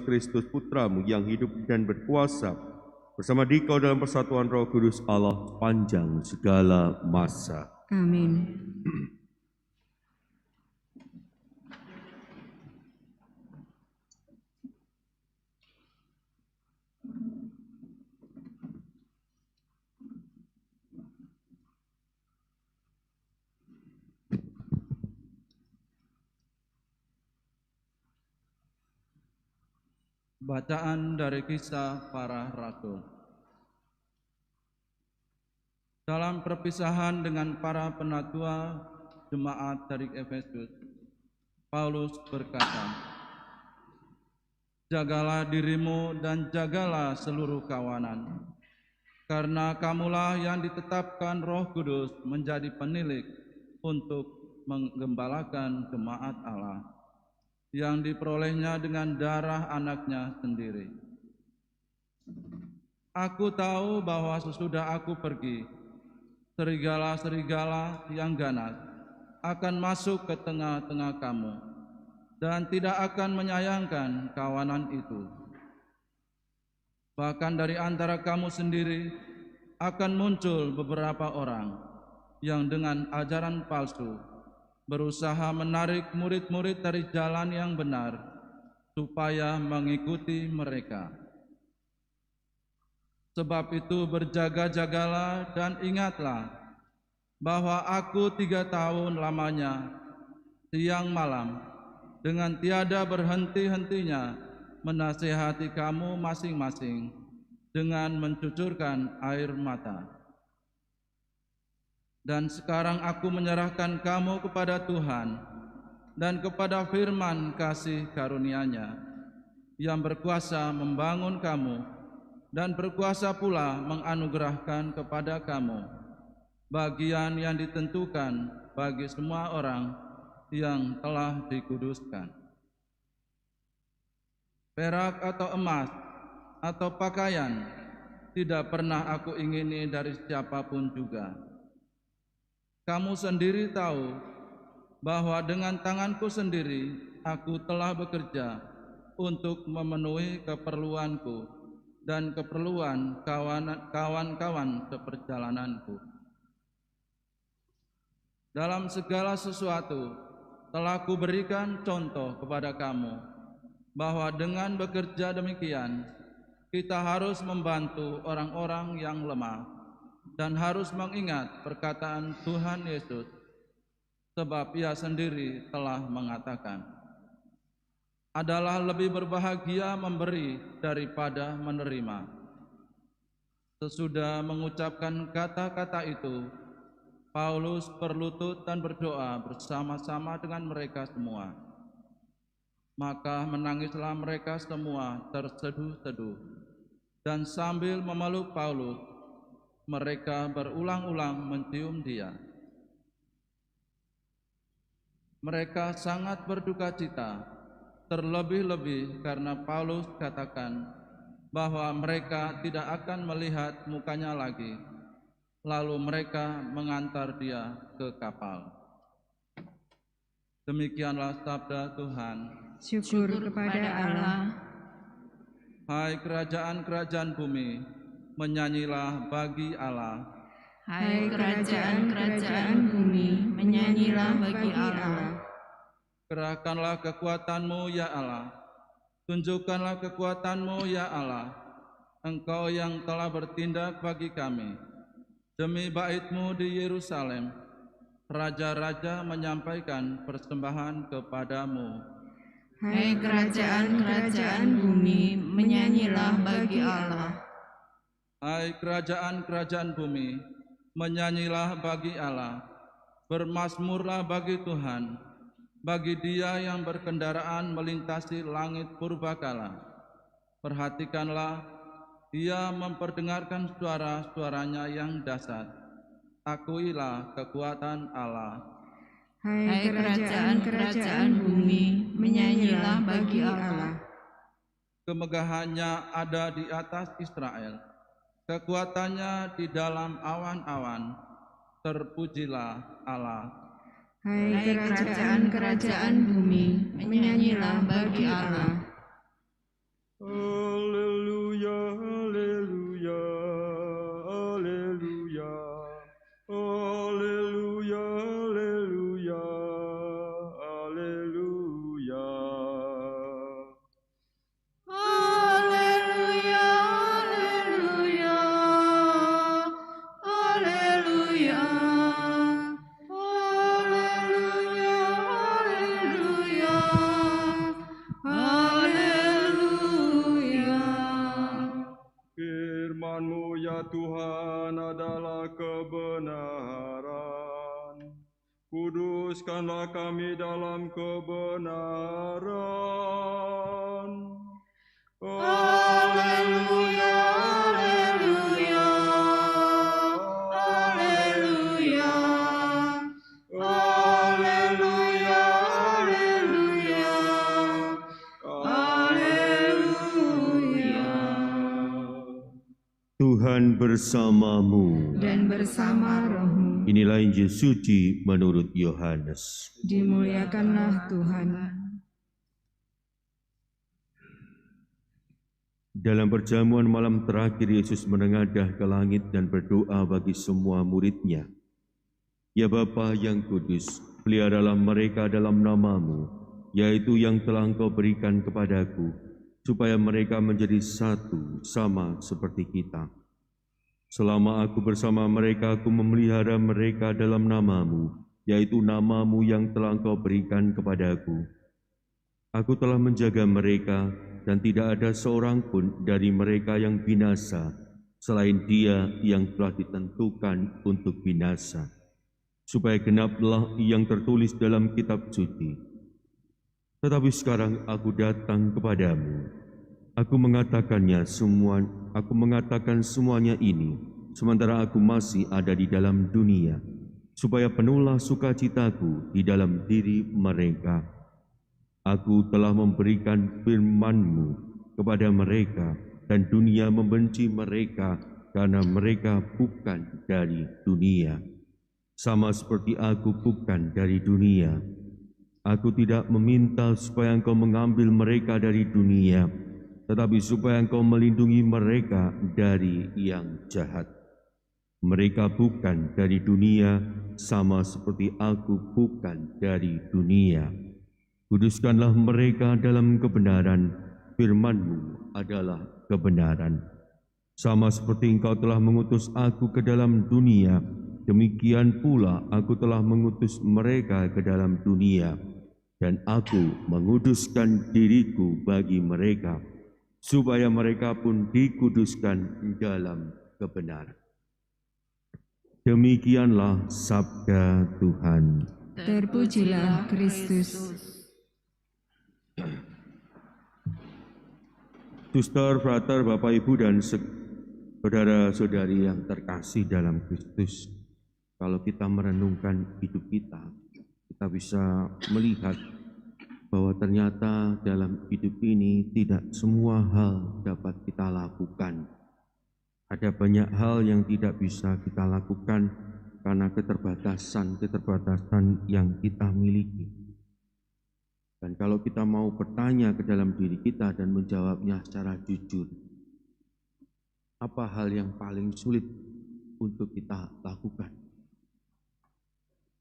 Kristus Putramu yang hidup dan berkuasa bersama Dikau dalam persatuan Roh Kudus Allah panjang segala masa. Amin. Bacaan dari Kisah Para Rasul. Dalam perpisahan dengan para penatua jemaat dari Efesus, Paulus berkata, "Jagalah dirimu dan jagalah seluruh kawanan, karena kamulah yang ditetapkan Roh Kudus menjadi penilik untuk menggembalakan jemaat Allah, yang diperolehnya dengan darah anaknya sendiri. Aku tahu bahwa sesudah aku pergi, serigala-serigala yang ganas akan masuk ke tengah-tengah kamu dan tidak akan menyayangkan kawanan itu. Bahkan dari antara kamu sendiri akan muncul beberapa orang yang dengan ajaran palsu berusaha menarik murid-murid dari jalan yang benar supaya mengikuti mereka. Sebab itu berjaga-jagalah dan ingatlah bahwa aku 3 tahun lamanya siang malam dengan tiada berhenti-hentinya menasihati kamu masing-masing dengan mencucurkan air mata. Dan sekarang aku menyerahkan kamu kepada Tuhan dan kepada firman kasih karunia-Nya yang berkuasa membangun kamu dan berkuasa pula menganugerahkan kepada kamu bagian yang ditentukan bagi semua orang yang telah dikuduskan. Perak atau emas atau pakaian tidak pernah aku ingini dari siapapun juga. Kamu sendiri tahu bahwa dengan tanganku sendiri aku telah bekerja untuk memenuhi keperluanku dan keperluan kawan-kawan seperjalananku. Dalam segala sesuatu telah kuberikan contoh kepada kamu bahwa dengan bekerja demikian kita harus membantu orang-orang yang lemah dan harus mengingat perkataan Tuhan Yesus, sebab Ia sendiri telah mengatakan, adalah lebih berbahagia memberi daripada menerima. Sesudah mengucapkan kata-kata itu, Paulus berlutut dan berdoa bersama-sama dengan mereka semua. Maka menangislah mereka semua terseduh-seduh, dan sambil memeluk Paulus, mereka berulang-ulang mencium dia. Mereka sangat berduka cita, terlebih-lebih karena Paulus katakan bahwa mereka tidak akan melihat mukanya lagi. Lalu mereka mengantar dia ke kapal. Demikianlah sabda Tuhan. Syukur kepada Allah. Hai kerajaan-kerajaan bumi, menyanyilah bagi Allah. Hai kerajaan-kerajaan bumi, menyanyilah bagi Allah. Kerahkanlah kekuatanmu ya Allah, tunjukkanlah kekuatanmu ya Allah, Engkau yang telah bertindak bagi kami. Demi bait-Mu di Yerusalem, raja-raja menyampaikan persembahan kepadamu. Hai kerajaan-kerajaan bumi, menyanyilah bagi Allah. Hai kerajaan-kerajaan bumi, menyanyilah bagi Allah, bermazmurlah bagi Tuhan, bagi Dia yang berkendaraan melintasi langit purbakala. Perhatikanlah, Dia memperdengarkan suara-suaranya yang dahsyat. Akuilah kekuatan Allah. Firman-Mu ya Tuhan adalah kebenaran. Kuduskanlah kami dalam kebenaran. Haleluya, haleluya, haleluya, haleluya, haleluya, haleluya. Tuhan bersamamu. Dan bersama rohmu, Inilah Injil suci menurut Yohanes. dimuliakanlah Tuhan. Dalam perjamuan malam terakhir, Yesus menengadah ke langit dan berdoa bagi semua murid-Nya. Ya Bapa yang kudus, peliharalah mereka dalam nama-Mu, yaitu yang telah Engkau berikan kepadaku, supaya mereka menjadi satu sama seperti kita. Selama aku bersama mereka, aku memelihara mereka dalam nama-Mu, yaitu nama-Mu yang telah Engkau berikan kepadaku. Aku telah menjaga mereka, dan tidak ada seorang pun dari mereka yang binasa, selain dia yang telah ditentukan untuk binasa, supaya genaplah yang tertulis dalam kitab suci. Tetapi sekarang aku datang kepadamu. Aku mengatakan semuanya ini, sementara aku masih ada di dalam dunia, supaya penuhlah sukacitaku di dalam diri mereka. Aku telah memberikan firman-Mu kepada mereka, dan dunia membenci mereka karena mereka bukan dari dunia, sama seperti aku bukan dari dunia. Aku tidak meminta supaya Engkau mengambil mereka dari dunia, tetapi supaya Engkau melindungi mereka dari yang jahat. Mereka bukan dari dunia, sama seperti aku bukan dari dunia. Kuduskanlah mereka dalam kebenaran, firman-Mu adalah kebenaran. Sama seperti Engkau telah mengutus aku ke dalam dunia, demikian pula aku telah mengutus mereka ke dalam dunia. Dan aku menguduskan diriku bagi mereka, supaya mereka pun dikuduskan dalam kebenaran. Demikianlah sabda Tuhan. Terpujilah Kristus. Suster, frater, Bapak, Ibu, dan saudara-saudari yang terkasih dalam Kristus, kalau kita merenungkan hidup kita, kita bisa melihat bahwa ternyata dalam hidup ini tidak semua hal dapat kita lakukan. Ada banyak hal yang tidak bisa kita lakukan karena keterbatasan yang kita miliki. Dan kalau kita mau bertanya ke dalam diri kita dan menjawabnya secara jujur, apa hal yang paling sulit untuk kita lakukan?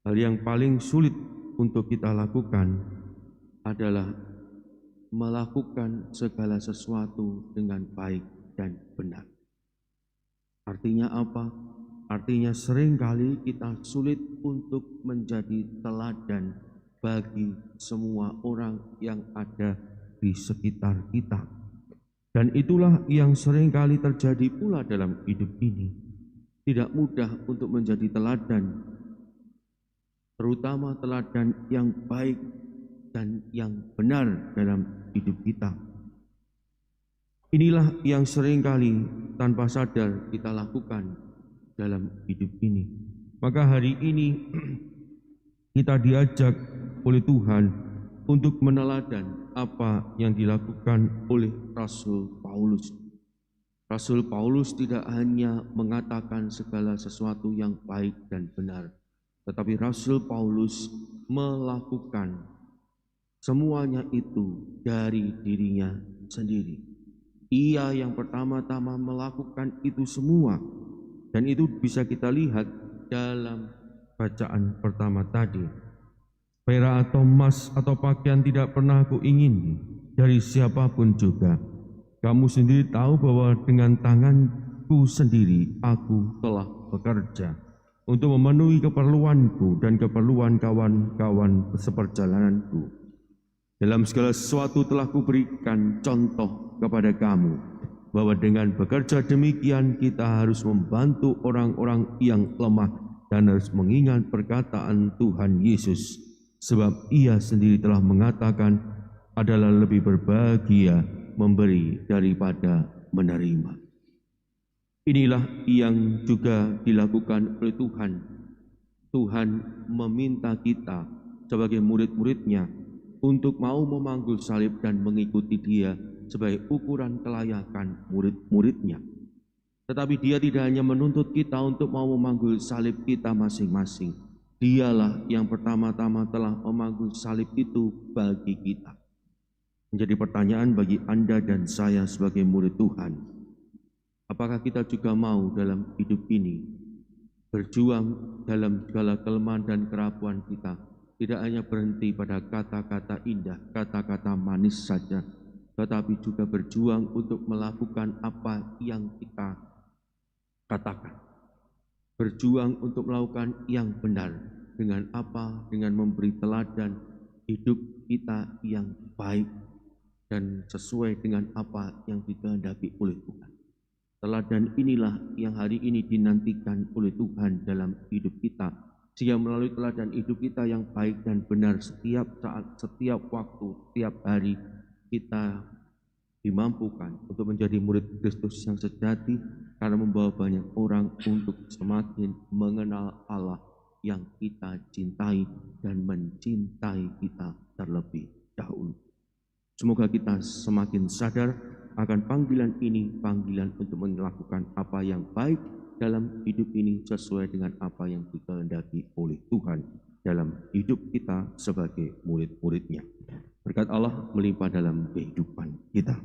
Hal yang paling sulit untuk kita lakukan adalah melakukan segala sesuatu dengan baik dan benar. Artinya apa? Artinya seringkali kita sulit untuk menjadi teladan bagi semua orang yang ada di sekitar kita. Dan itulah yang seringkali terjadi pula dalam hidup ini. Tidak mudah untuk menjadi teladan, terutama teladan yang baik dan yang benar dalam hidup kita. Inilah yang seringkali tanpa sadar kita lakukan dalam hidup ini. Maka hari ini kita diajak oleh Tuhan untuk meneladan apa yang dilakukan oleh Rasul Paulus. Rasul Paulus tidak hanya mengatakan segala sesuatu yang baik dan benar, tetapi Rasul Paulus melakukan semuanya itu dari dirinya sendiri. Ia yang pertama-tama melakukan itu semua, dan itu bisa kita lihat dalam bacaan pertama tadi. Perak atau emas atau pakaian tidak pernah aku ingini dari siapapun juga. Kamu sendiri tahu bahwa dengan tanganku sendiri aku telah bekerja untuk memenuhi keperluanku dan keperluan kawan-kawan seperjalananku. Dalam segala sesuatu telah kuberikan contoh kepada kamu, bahwa dengan bekerja demikian kita harus membantu orang-orang yang lemah dan harus mengingat perkataan Tuhan Yesus, sebab Ia sendiri telah mengatakan adalah lebih berbahagia memberi daripada menerima. Inilah yang juga dilakukan oleh Tuhan. Tuhan meminta kita sebagai murid-muridnya untuk mau memanggul salib dan mengikuti Dia sebagai ukuran kelayakan murid-muridnya. Tetapi Dia tidak hanya menuntut kita untuk mau memanggul salib kita masing-masing. Dialah yang pertama-tama telah memanggul salib itu bagi kita. Menjadi pertanyaan bagi Anda dan saya sebagai murid Tuhan. Apakah kita juga mau dalam hidup ini berjuang dalam segala kelemahan dan kerapuan kita, tidak hanya berhenti pada kata-kata indah, kata-kata manis saja, tetapi juga berjuang untuk melakukan apa yang kita katakan. Berjuang untuk melakukan yang benar. Dengan apa? Dengan memberi teladan hidup kita yang baik dan sesuai dengan apa yang dikehendaki oleh Tuhan. Teladan inilah yang hari ini dinantikan oleh Tuhan dalam hidup kita. Sehingga melalui teladan hidup kita yang baik dan benar setiap saat, setiap waktu, setiap hari kita dimampukan untuk menjadi murid Kristus yang sejati karena membawa banyak orang untuk semakin mengenal Allah yang kita cintai dan mencintai kita terlebih dahulu. Semoga kita semakin sadar akan panggilan ini, panggilan untuk melakukan apa yang baik dalam hidup ini sesuai dengan apa yang dikehendaki oleh Tuhan dalam hidup kita sebagai murid-muridnya. Berkat Allah melimpah dalam kehidupan kita.